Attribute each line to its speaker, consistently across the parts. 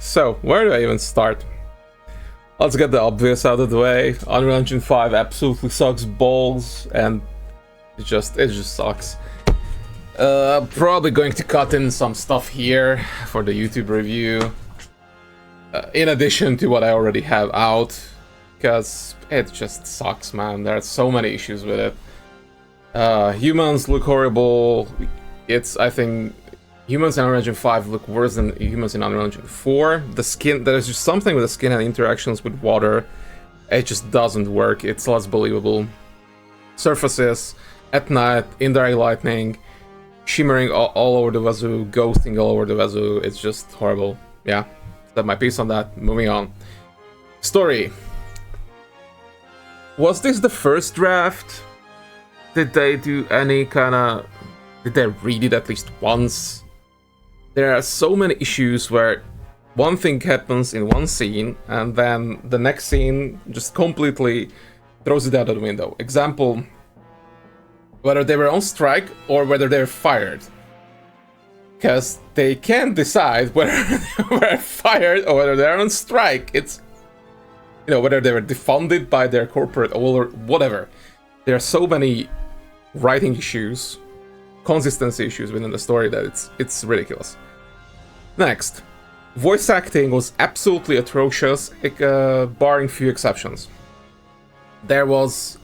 Speaker 1: So where do I even start? Let's get the obvious out of the way. Unreal Engine 5 absolutely sucks balls, and it just sucks. Probably going to cut in some stuff here for the YouTube review, in addition to what I already have out, because it just sucks, man. There are so many issues with it. Humans look horrible. I think humans in Unreal Engine 5 look worse than humans in Unreal Engine 4. The skin, there's just something with the skin and interactions with water. It just doesn't work. It's less believable. Surfaces, at night, indirect lightning, shimmering all over the wazoo, ghosting all over the wazoo. It's just horrible. Yeah, that's my piece on that. Moving on. Story. Was this the first draft? Did they do any kind of... Did they read it at least once? There are so many issues where one thing happens in one scene and then the next scene just completely throws it out of the window. Example, whether they were on strike or whether they're fired. Because they can't decide whether they were fired or whether they're on strike. It's, you know, whether they were defunded by their corporate or whatever. There are so many writing issues, consistency issues within the story that it's ridiculous. Next, voice acting was absolutely atrocious, barring few exceptions. It was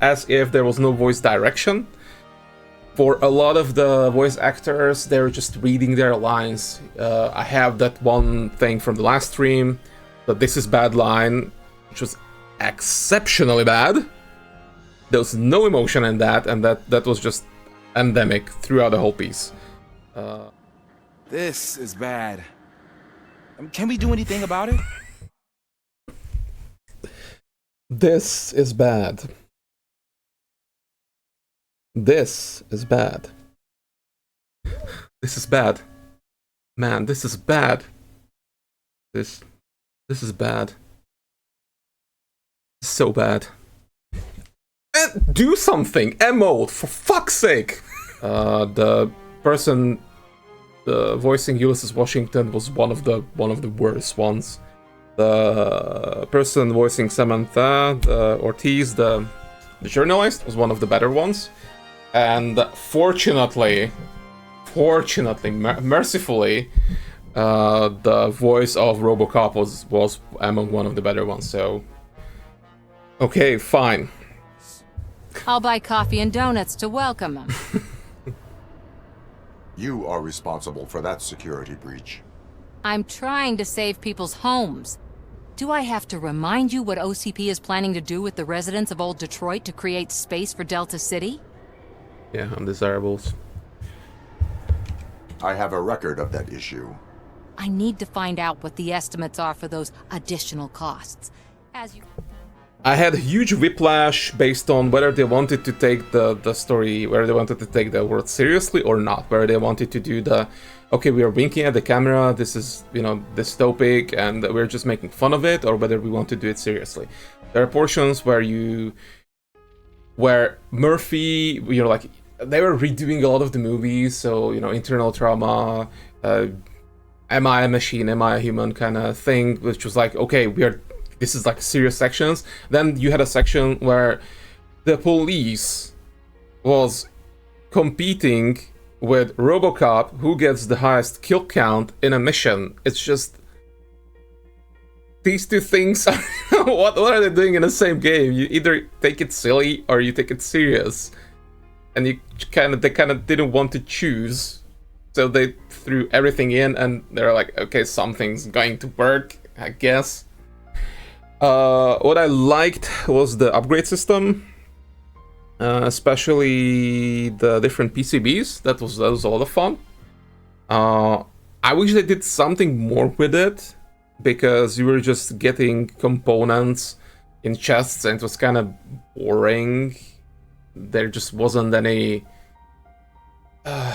Speaker 1: as if there was no voice direction. For a lot of the voice actors, they're just reading their lines. I have that one thing from the last stream, the "this is bad" line, which was exceptionally bad. There was no emotion in that, and that was just endemic throughout the whole piece.
Speaker 2: This is bad. Can we do anything about it?
Speaker 1: This is bad. This is bad. This is bad. Man, this is bad. This is bad. So bad. And do something! Emote, for fuck's sake! The person voicing Ulysses Washington was one of the worst ones. The person voicing Samantha Ortiz, the journalist, was one of the better ones. And fortunately, mercifully, the voice of Robocop was among one of the better ones. So, okay, fine.
Speaker 3: I'll buy coffee and donuts to welcome him.
Speaker 4: You are responsible for that security breach.
Speaker 3: I'm trying to save people's homes. Do I have to remind you what OCP is planning to do with the residents of Old Detroit to create space for Delta City?
Speaker 1: Yeah, undesirables.
Speaker 4: I have a record of that issue.
Speaker 3: I need to find out what the estimates are for those additional costs.
Speaker 1: I had a huge whiplash based on whether they wanted to take the story, whether they wanted to take the world seriously or not, whether they wanted to do the, okay, we are winking at the camera, this is, you know, dystopic, and we're just making fun of it, or whether we want to do it seriously. There are portions where Murphy, you know, like, they were redoing a lot of the movies, so, you know, internal trauma, am I a machine, am I a human kind of thing, which was like, okay, this is like serious sections. Then you had a section where the police was competing with Robocop, who gets the highest kill count in a mission. It's just... These two things, what are they doing in the same game? You either take it silly or you take it serious. And they kind of didn't want to choose. So they threw everything in and they're like, okay, something's going to work, I guess. What I liked was the upgrade system, especially the different PCBs. That was a lot of fun. I wish they did something more with it, because you were just getting components in chests and it was kind of boring. There just wasn't any... I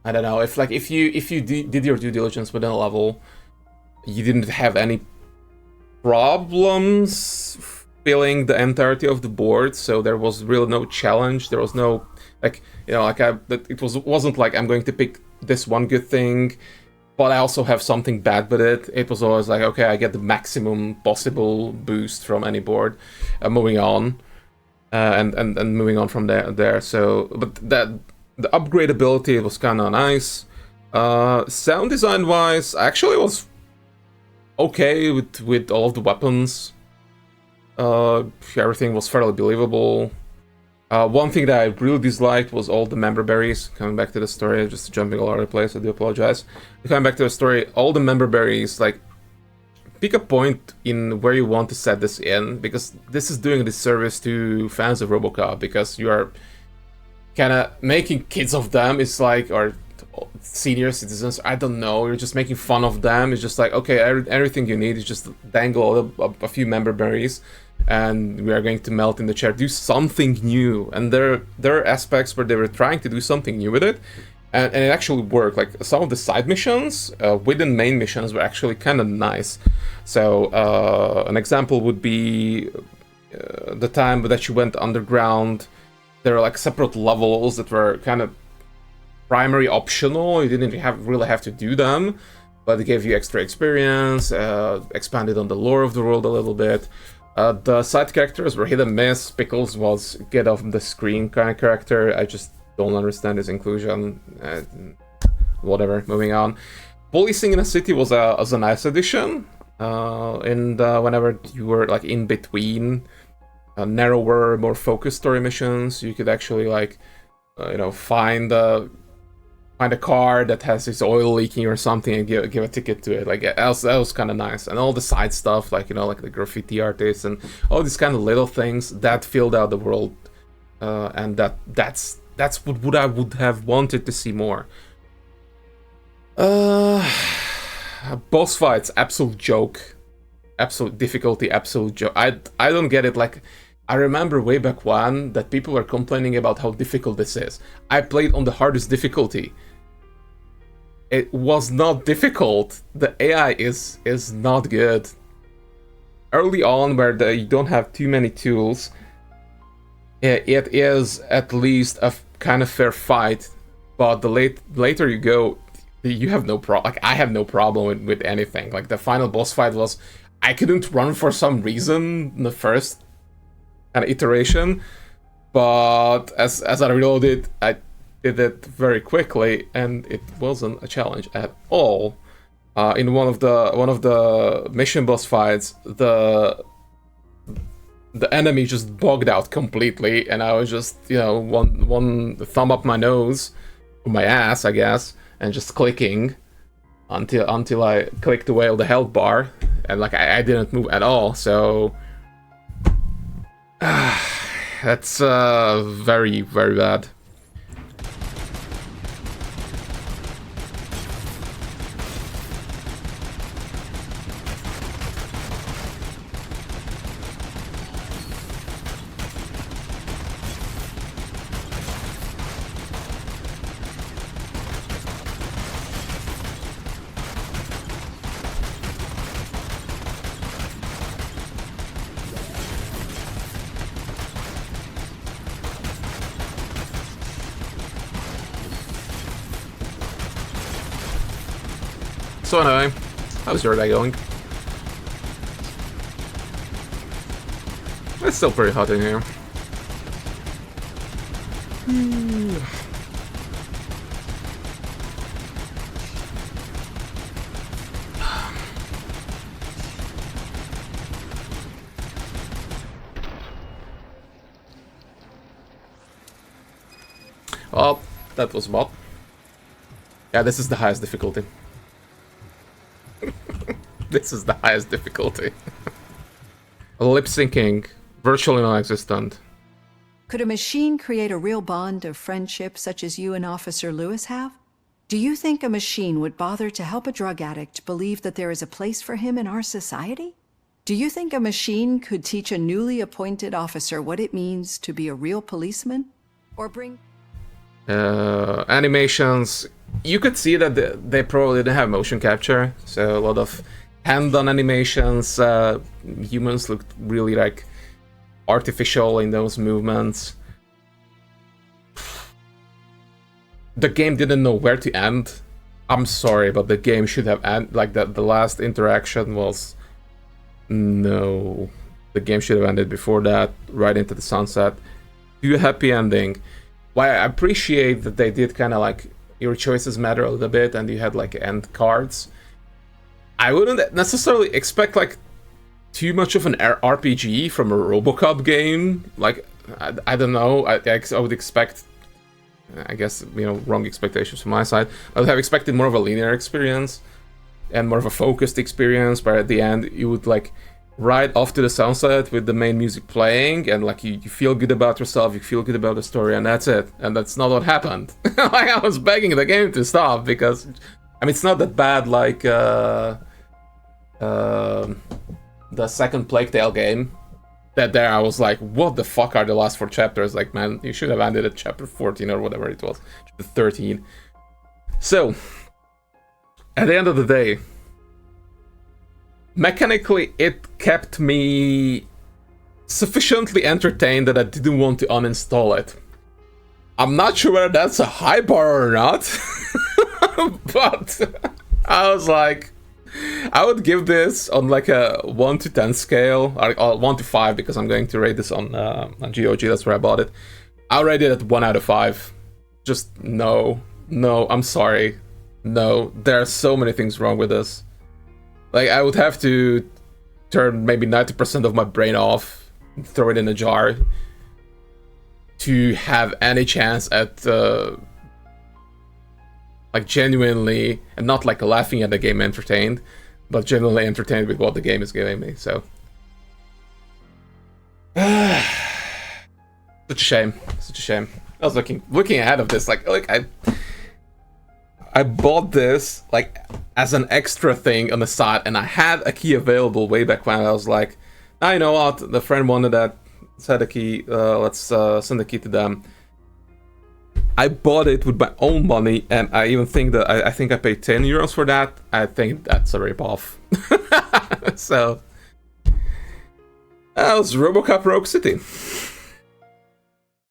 Speaker 1: don't know, if you did your due diligence within a level, you didn't have any problems filling the entirety of the board, so there was really no challenge. There was no, like, you know, like it wasn't like I'm going to pick this one good thing but I also have something bad with it. It was always like, okay, I get the maximum possible boost from any board, moving on, and moving on from there. So, but that the upgradability was kind of nice. Sound design wise, actually was okay with all of the weapons. Everything was fairly believable. One thing that I really disliked was all the member berries. Coming back to the story, just jumping all over the place, I do apologize. Coming back to the story, all the member berries, like, pick a point in where you want to set this in, because this is doing a disservice to fans of Robocop, because you are kind of making kids of them. It's like, or senior citizens, I don't know, you're just making fun of them. It's just like, okay, everything you need is just dangle a few member berries, and we are going to melt in the chair. Do something new. And there are aspects where they were trying to do something new with it, and it actually worked. Like, some of the side missions within main missions were actually kind of nice. So an example would be the time that you went underground. There are like separate levels that were kind of primary optional. You didn't really have to do them, but it gave you extra experience, expanded on the lore of the world a little bit. The side characters were hit and miss. Pickles was get off the screen kind of character. I just don't understand his inclusion. Whatever, moving on. Policing in a city was a nice addition. Whenever you were like in between narrower, more focused story missions, you could actually like find a car that has its oil leaking or something and give a ticket to it. Like, that was kind of nice. And all the side stuff, like, like the graffiti artists and all these kind of little things that filled out the world, and that's what I would have wanted to see more. Boss fights, absolute joke. Absolute difficulty, absolute joke. I don't get it. Like, I remember way back when that people were complaining about how difficult this is. I played on the hardest difficulty. It was not difficult. The AI is not good. Early on, where you don't have too many tools, it is at least a kind of fair fight. But the later you go, you have no problem. Like, I have no problem with anything. Like, the final boss fight was, I couldn't run for some reason in the first kind of iteration, but as I reloaded, I did it very quickly, and it wasn't a challenge at all. In one of the mission boss fights, the enemy just bugged out completely, and I was just one thumb up my nose, or my ass, I guess, and just clicking until I clicked away the health bar, and like I didn't move at all. So that's very, very bad. So anyway, how's your day going? It's still pretty hot in here. Oh, that was a bot. Yeah, this is the highest difficulty. This is the highest difficulty. Lip syncing, virtually non-existent.
Speaker 5: Could a machine create a real bond of friendship such as you and Officer Lewis have? Do you think a machine would bother to help a drug addict believe that there is a place for him in our society? Do you think a machine could teach a newly appointed officer what it means to be a real policeman? Or bring...
Speaker 1: Animations, you could see that they probably didn't have motion capture, so a lot of hand-done animations. Humans looked really like artificial in those movements. The game didn't know where to end. I'm sorry, but the game should have like that. The last interaction was no. The game should have ended before that, right into the sunset. Do a happy ending. Why I appreciate that they did kind of like your choices matter a little bit, and you had like end cards. I wouldn't necessarily expect like too much of an RPG from a Robocop game. Like I don't know. I would expect. I guess, you know, wrong expectations from my side. I would have expected more of a linear experience and more of a focused experience, but at the end you would like ride off to the sunset with the main music playing, and like you feel good about yourself, you feel good about the story, and that's it. And that's not what happened. Like I was begging the game to stop because, I mean, it's not that bad like the second Plague Tale game. That there I was like, what the fuck are the last 4 chapters? Like, man, you should have ended at chapter 14 or whatever it was, chapter 13. So, at the end of the day, mechanically it kept me sufficiently entertained that I didn't want to uninstall it. I'm not sure whether that's a high bar or not, but I was like, I would give this on like a 1 to 10 scale, or 1 to 5 because I'm going to rate this on GOG, that's where I bought it. I'll rate it at 1 out of 5. Just no, I'm sorry. No, there are so many things wrong with this. Like, I would have to turn maybe 90% of my brain off, throw it in a jar, to have any chance at like genuinely, and not like laughing at the game entertained, but genuinely entertained with what the game is giving me. So such a shame, such a shame. I was looking ahead of this, like I bought this like as an extra thing on the side, and I had a key available way back when. I was like, now, you know what, the friend wanted that, said a key, let's send the key to them. I bought it with my own money, and I even think that I think I paid 10 euros for that. I think that's a rip-off. So that was Robocop Rogue City.